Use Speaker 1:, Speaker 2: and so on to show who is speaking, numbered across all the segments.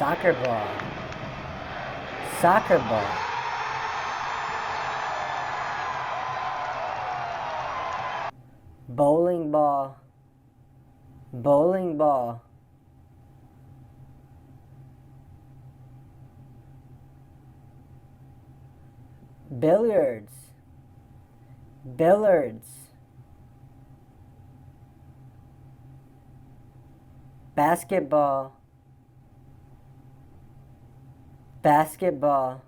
Speaker 1: Soccer ball. Soccer ball. Bowling ball. Bowling ball. Billiards. Billiards. Basketball. Basketball.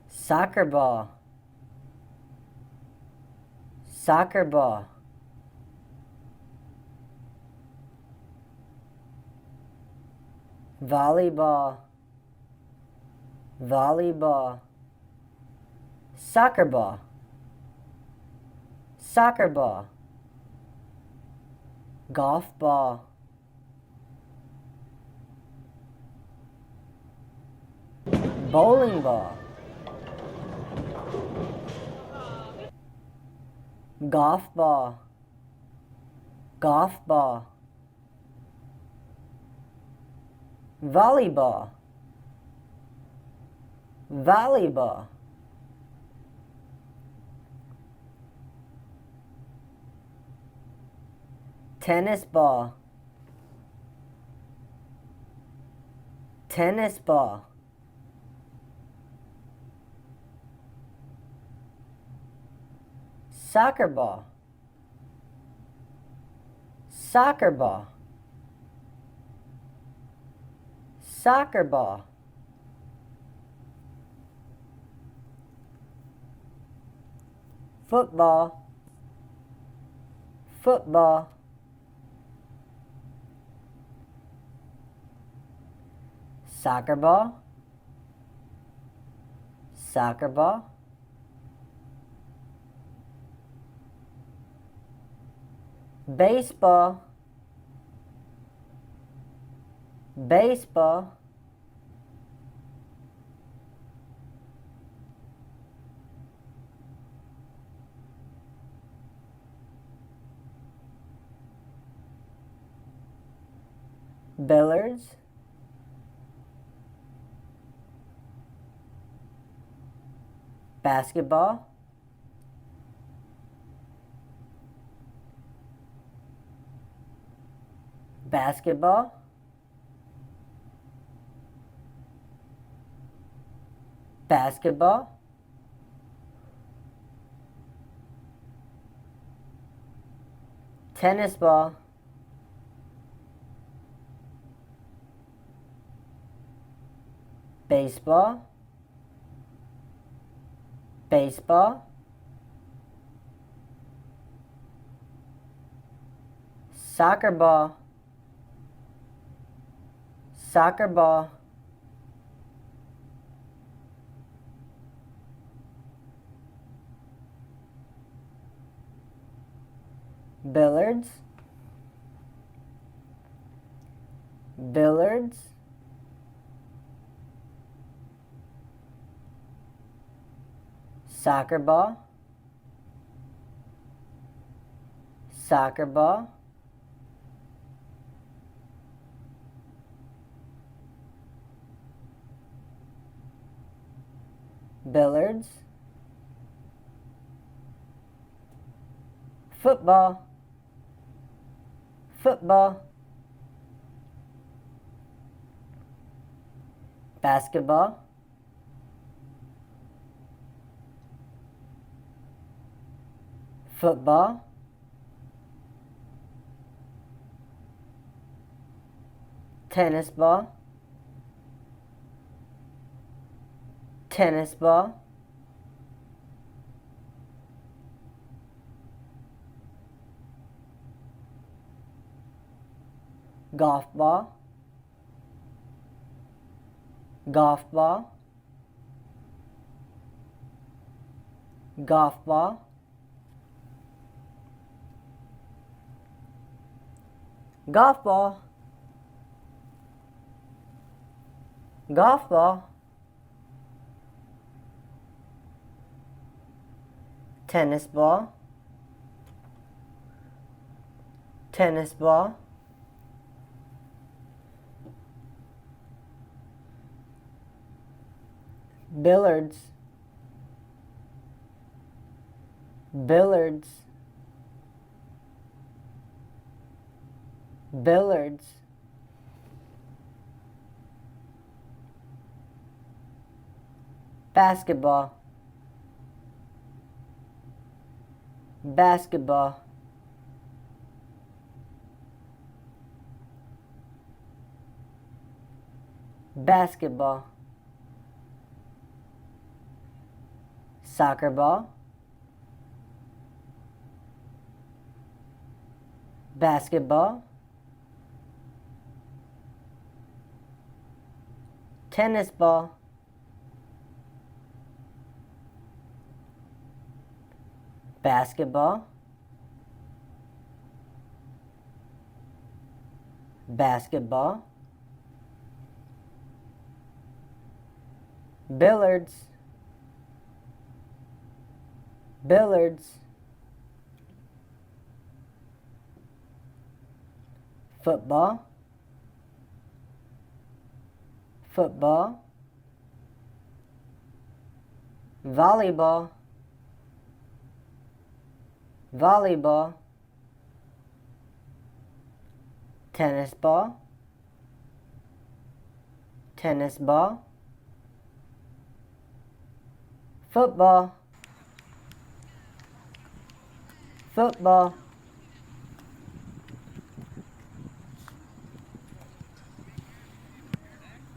Speaker 1: Soccer ball. Soccer ball. Volleyball. Volleyball. Soccer ball. Soccer ball. Golf ball. Bowling ball. Golf ball. Golf ball. Volleyball. Volleyball. Tennis ball. Tennis ball. Soccer ball. Soccer ball. Soccer ball. Football. Football. Soccer ball. Soccer ball. Baseball. Baseball. Billiards. Basketball. Basketball. Basketball. Tennis ball. Baseball. Baseball. Soccer ball. Soccer ball. Billiards. Billiards. Soccer ball. Soccer ball. Billiards. Football. Football. Basketball. Football. Tennis ball. Tennis ball. Golf ball. Golf ball. Golf ball. Golf ball. Golf ball. Tennis ball. tennis ball, billiards, billiards, billiards, basketball, basketball, basketball, soccer ball, basketball, tennis ball, basketball, basketball, billiards, billiards, football, football, volleyball, volleyball, tennis ball, tennis ball, football, football,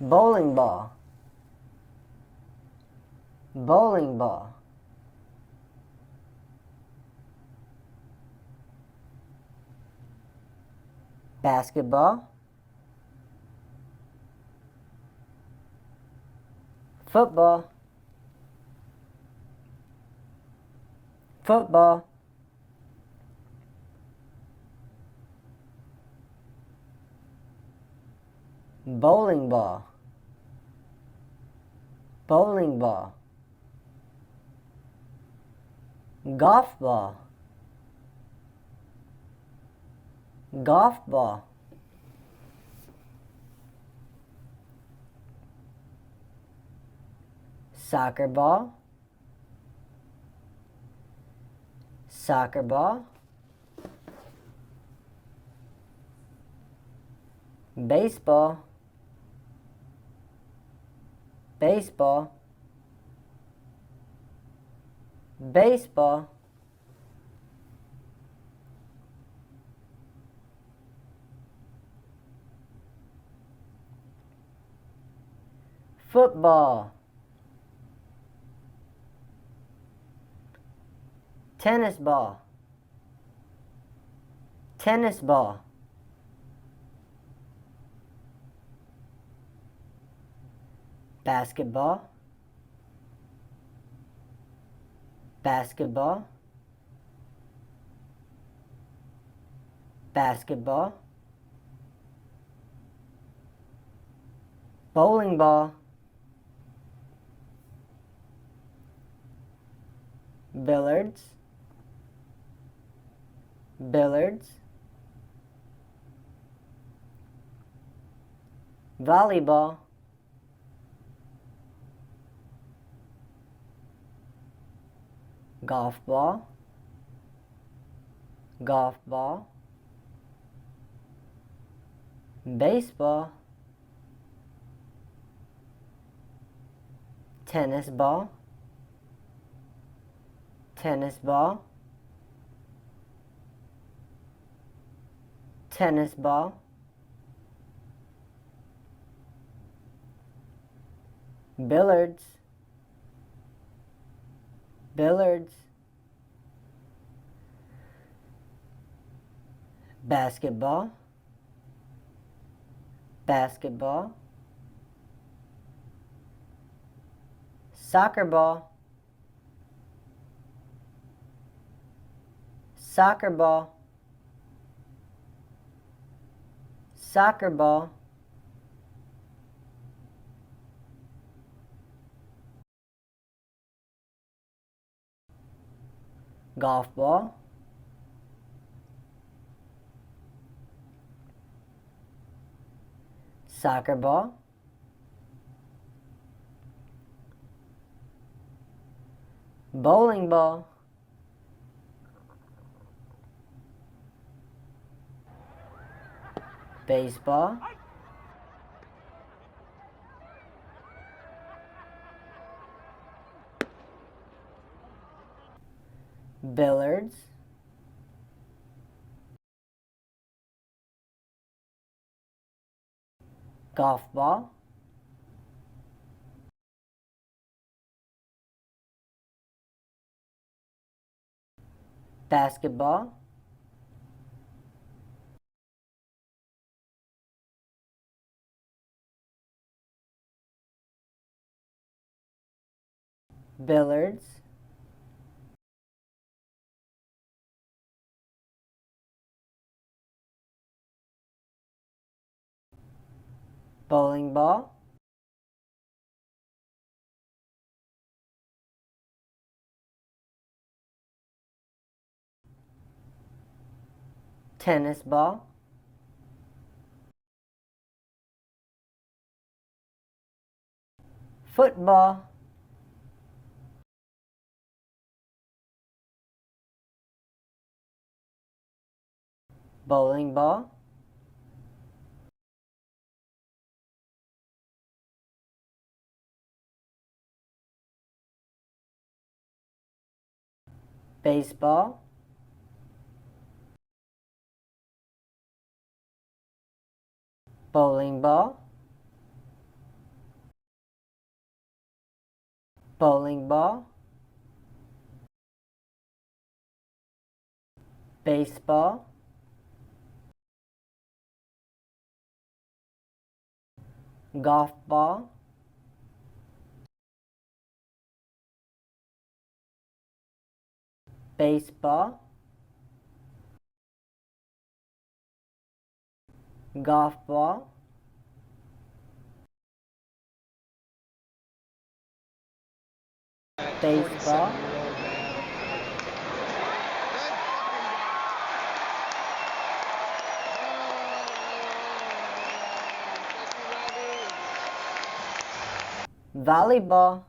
Speaker 1: bowling ball, bowling ball, basketball, football, football, bowling ball, bowling ball, golf ball, golf ball, soccer ball, soccer ball, baseball, baseball, baseball, football, tennis ball, tennis ball, basketball, basketball, basketball, bowling ball, billiards, billiards, volleyball, golf ball, golf ball, baseball, tennis ball, tennis ball, tennis ball, billiards, billiards, basketball, basketball, soccer ball, soccer ball, soccer ball, golf ball, soccer ball, bowling ball, baseball, billiards, golf ball, basketball, billiards, bowling ball, tennis ball, football, bowling ball, baseball, bowling ball, bowling ball, baseball, golf ball, baseball, golf ball, baseball, volleyball,